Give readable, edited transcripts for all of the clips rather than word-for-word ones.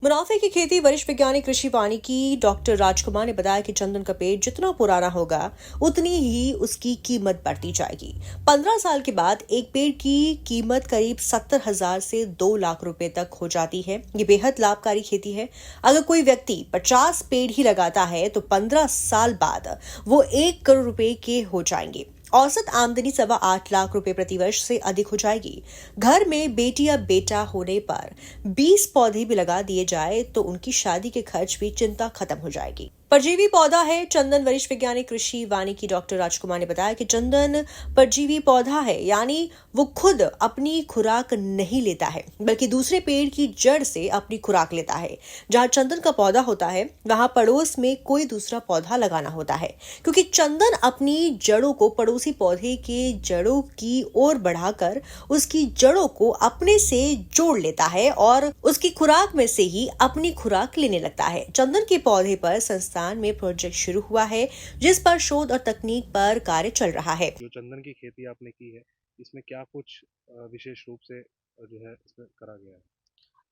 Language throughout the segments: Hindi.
मुनाफे की खेती वरिष्ठ वैज्ञानिक कृषि वानिकी डॉक्टर राजकुमार ने बताया कि चंदन का पेड़ जितना पुराना होगा उतनी ही उसकी कीमत बढ़ती जाएगी। 15 साल के बाद एक पेड़ की कीमत करीब 70,000 से 2 लाख रुपए तक हो जाती है। ये बेहद लाभकारी खेती है। अगर कोई व्यक्ति 50 पेड़ ही लगाता है तो 15 साल बाद वो 1 करोड़ रुपए के हो जाएंगे। औसत आमदनी 8.25 लाख रुपए प्रतिवर्ष से अधिक हो जाएगी। घर में बेटी या बेटा होने पर 20 पौधे भी लगा दिए जाए तो उनकी शादी के खर्च भी चिंता खत्म हो जाएगी। परजीवी पौधा है चंदन। वरिष्ठ वैज्ञानिक कृषि वानिकी डॉक्टर राजकुमार ने बताया कि चंदन परजीवी पौधा है, यानी वो खुद अपनी खुराक नहीं लेता है बल्कि दूसरे पेड़ की जड़ से अपनी खुराक लेता है। जहां चंदन का पौधा होता है वहां पड़ोस में कोई दूसरा पौधा लगाना होता है, क्योंकि चंदन अपनी जड़ों को पड़ोसी पौधे के जड़ों की ओर बढ़ाकर उसकी जड़ों को अपने से जोड़ लेता है और उसकी खुराक में से ही अपनी खुराक लेने लगता है। चंदन के पौधे पर संस्थान में प्रोजेक्ट शुरू हुआ है जिस पर शोध और तकनीक पर कार्य चल रहा है। जो चंदन की खेती आपने की है, इसमें क्या कुछ विशेष रूप से जो है इसमें करा गया है?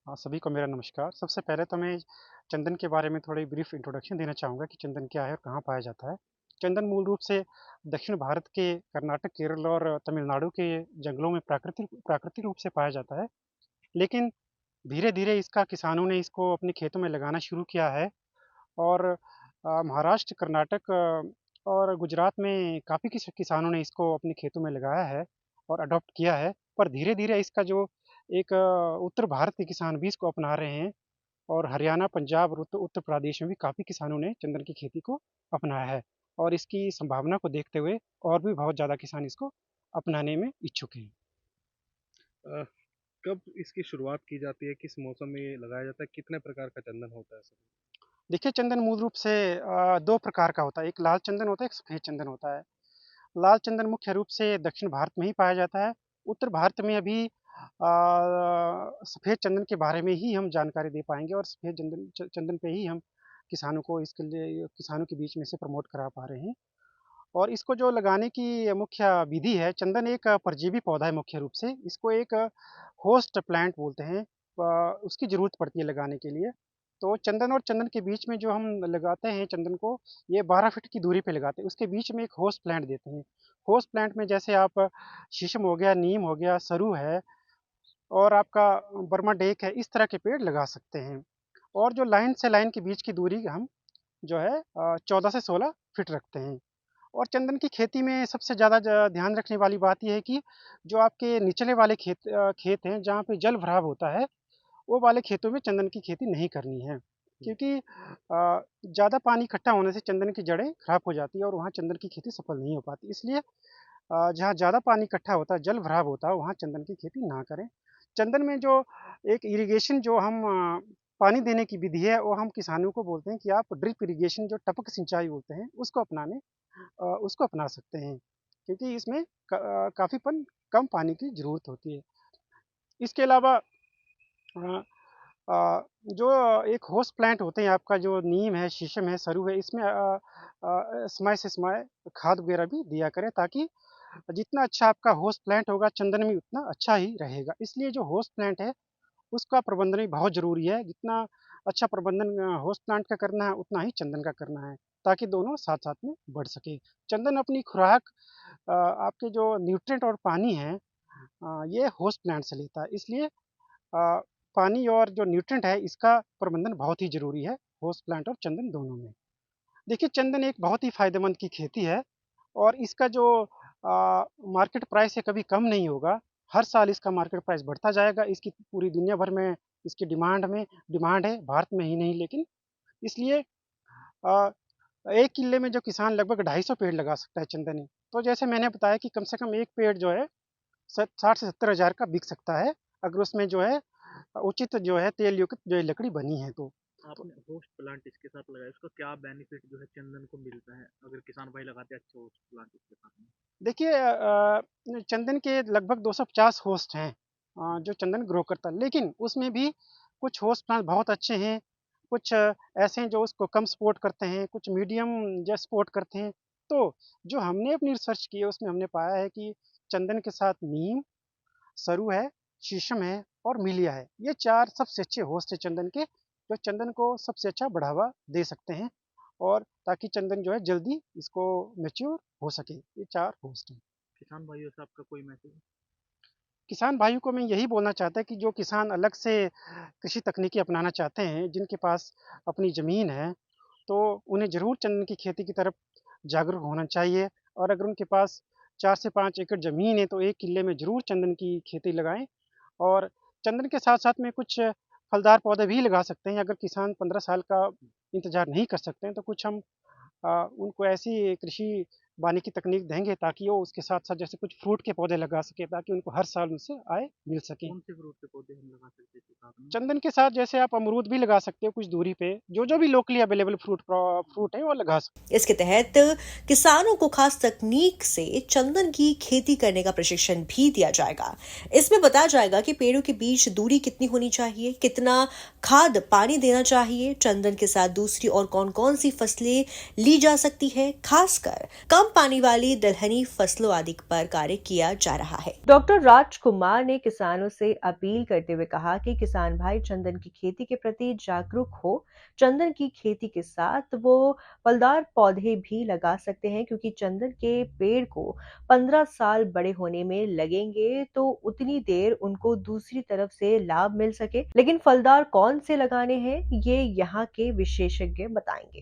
हाँ, सभी को मेरा नमस्कार। सबसे पहले तो मैं चंदन के बारे में थोड़ी ब्रीफ इंट्रोडक्शन देना चाहूँगा कि चंदन क्या है और कहाँ पाया जाता है। चंदन मूल रूप से दक्षिण भारत के कर्नाटक, केरल और तमिलनाडु के जंगलों में प्राकृतिक प्राकृतिक रूप से पाया जाता है। लेकिन धीरे-धीरे इसका किसानों ने इसको अपने खेतों में लगाना शुरू किया है और महाराष्ट्र, कर्नाटक और गुजरात में काफ़ी किसानों ने इसको अपने खेतों में लगाया है और अडॉप्ट किया है। पर धीरे-धीरे इसका जो एक उत्तर भारत के किसान भी इसको अपना रहे हैं और हरियाणा, पंजाब और उत्तर प्रदेश में भी काफ़ी किसानों ने चंदन की खेती को अपनाया है और इसकी संभावना को देखते हुए और भी बहुत ज़्यादा किसान इसको अपनाने में इच्छुक हैं। अ, कब इसकी शुरुआत की जाती है? किस मौसम में ये लगाया जाता है? कितने प्रकार का चंदन होता है सर? देखिए, चंदन मूल रूप से 2 प्रकार का होता है, एक लाल चंदन होता है, एक सफ़ेद चंदन होता है। लाल चंदन मुख्य रूप से दक्षिण भारत में ही पाया जाता है। उत्तर भारत में अभी सफ़ेद चंदन के बारे में ही हम जानकारी दे पाएँगे और सफ़ेद चंदन पे ही हम किसानों को इसके लिए किसानों के बीच में से प्रमोट करा पा रहे हैं। और इसको जो लगाने की मुख्य विधि है, चंदन एक परजीवी पौधा है मुख्य रूप से। इसको एक होस्ट प्लांट बोलते हैं। उसकी ज़रूरत पड़ती है लगाने के लिए। तो चंदन और चंदन के बीच में जो हम लगाते हैं चंदन को, ये 12 फीट की दूरी पे लगाते हैं। उसके बीच में एक होस्ट प्लांट देते हैं। होस्ट प्लांट में जैसे आप शीशम हो गया, नीम हो गया, सरू है और आपका बर्मा डेक है, इस तरह के पेड़ लगा सकते हैं। और जो लाइन से लाइन के बीच की दूरी हम जो है 14 से 16 फीट रखते हैं। और चंदन की खेती में सबसे ज़्यादा ध्यान रखने वाली बात ये है कि जो आपके निचले वाले खेत हैं जहाँ पे जल भराव होता है, वो वाले खेतों में चंदन की खेती नहीं करनी है, हुँ। क्योंकि ज़्यादा पानी इकट्ठा होने से चंदन की जड़ें खराब हो जाती है और वहाँ चंदन की खेती सफल नहीं हो पाती। इसलिए जहाँ ज़्यादा पानी इकट्ठा होता है, जल भराव होता है, वहाँ चंदन की खेती ना करें। चंदन में जो एक इरिगेशन जो हम पानी देने की विधि है, वो हम किसानों को बोलते हैं कि आप ड्रिप इरिगेशन जो टपक सिंचाई बोलते हैं, उसको अपना सकते हैं, क्योंकि इसमें काफ़ी कम पानी की ज़रूरत होती है। इसके अलावा अ जो एक होस्ट प्लांट होते हैं आपका जो नीम है, शीशम है, सरू है, इसमें समय से समय खाद वगैरह भी दिया करें ताकि जितना अच्छा आपका होस्ट प्लांट होगा, चंदन भी उतना अच्छा ही रहेगा। इसलिए जो होस्ट प्लांट है, उसका प्रबंधन भी बहुत ज़रूरी है। जितना अच्छा प्रबंधन होस्ट प्लांट का करना है, उतना ही चंदन का करना है, ताकि दोनों साथ-साथ में बढ़ सकें। चंदन अपनी खुराक आपके जो न्यूट्रिएंट और पानी है ये होस्ट प्लांट से लेता है। इसलिए पानी और जो न्यूट्रिएंट है, इसका प्रबंधन बहुत ही ज़रूरी है, होस्ट प्लांट और चंदन दोनों में। देखिए, चंदन एक बहुत ही फ़ायदेमंद की खेती है और इसका जो मार्केट प्राइस है कभी कम नहीं होगा। हर साल इसका मार्केट प्राइस बढ़ता जाएगा। इसकी पूरी दुनिया भर में इसकी डिमांड है, भारत में ही नहीं लेकिन इसलिए अ, 1 किल्ले में जो किसान लगभग 250 पेड़ लगा सकता है चंदनी। तो जैसे मैंने बताया कि कम से कम 1 पेड़ जो है 60 से 70 हज़ार का बिक सकता है, अगर उसमें जो है उचित जो है तेल युक्त जो है लकड़ी बनी है तो। तो आपने होस्ट प्लांट इसके साथ लगाया, उसका क्या बेनिफिट जो है चंदन को मिलता है, अगर किसान भाई लगाते हैं अच्छे होस्ट प्लांट इसके साथ में? देखिए चंदन के लगभग 250 होस्ट हैं जो चंदन ग्रो करता है, लेकिन उसमें भी कुछ होस्ट प्लांट बहुत अच्छे हैं, कुछ ऐसे हैं जो उसको कम सपोर्ट करते हैं, कुछ मीडियम जो सपोर्ट करते हैं। तो जो हमने अपनी रिसर्च की है उसमें हमने पाया है कि चंदन के साथ नीम, सरू है, शीशम है और मिलिया है। ये 4 सबसे अच्छे होस्ट हैं चंदन के। जो चंदन को सबसे अच्छा बढ़ावा दे सकते हैं, और ताकि चंदन जो है जल्दी इसको मैच्योर हो सके। ये 4 होस्ट हैं। किसान भाइयों से आपका कोई मैसेज? किसान भाइयों को मैं यही बोलना चाहता है कि जो किसान अलग से कृषि तकनीकी अपनाना चाहते हैं, जिनके पास अपनी ज़मीन है, तो उन्हें ज़रूर चंदन की खेती की तरफ जागरूक होना चाहिए। और अगर उनके पास 4 से 5 एकड़ ज़मीन है, तो 1 किल्ले में ज़रूर चंदन की खेती लगाएँ। और चंदन के साथ-साथ में कुछ फलदार पौधे भी लगा सकते हैं। अगर किसान 15 साल का इंतज़ार नहीं कर सकते हैं, तो कुछ हम उनको ऐसी कृषि वानिकी तकनीक देंगे, ताकि वो उसके साथ-साथ जैसे कुछ फ्रूट के पौधे लगा सकें, ताकि उनको हर साल उनसे आय मिल सके। कौन से फ्रूट के पौधे हम लगा सकते थे साथ में? चंदन के साथ जैसे आप अमरूद भी लगा सकते हो कुछ दूरी पे, जो भी लोकली अवेलेबल फ्रूट है वो लगा सकते इसके तहत किसानों को खास तकनीक से चंदन की खेती करने का प्रशिक्षण भी दिया जाएगा। इसमें बताया जाएगा कि पेड़ों के बीच दूरी कितनी होनी चाहिए, कितना खाद पानी देना चाहिए, चंदन के साथ दूसरी और कौन-कौन सी फसलें ली जा सकती है, खासकर कम पानी वाली दलहनी फसलों आदि पर कार्य किया जा रहा है। डॉक्टर राजकुमार ने किसानों से अपील करते हुए कहा कि किसान भाई चंदन की खेती के प्रति जागरूक हो। चंदन की खेती के साथ वो फलदार पौधे भी लगा सकते हैं, क्योंकि चंदन के पेड़ को 15 साल बड़े होने में लगेंगे, तो उतनी देर उनको दूसरी तरफ से लाभ मिल सके। लेकिन फलदार कौन से लगाने हैं, ये यहाँ के विशेषज्ञ बताएंगे।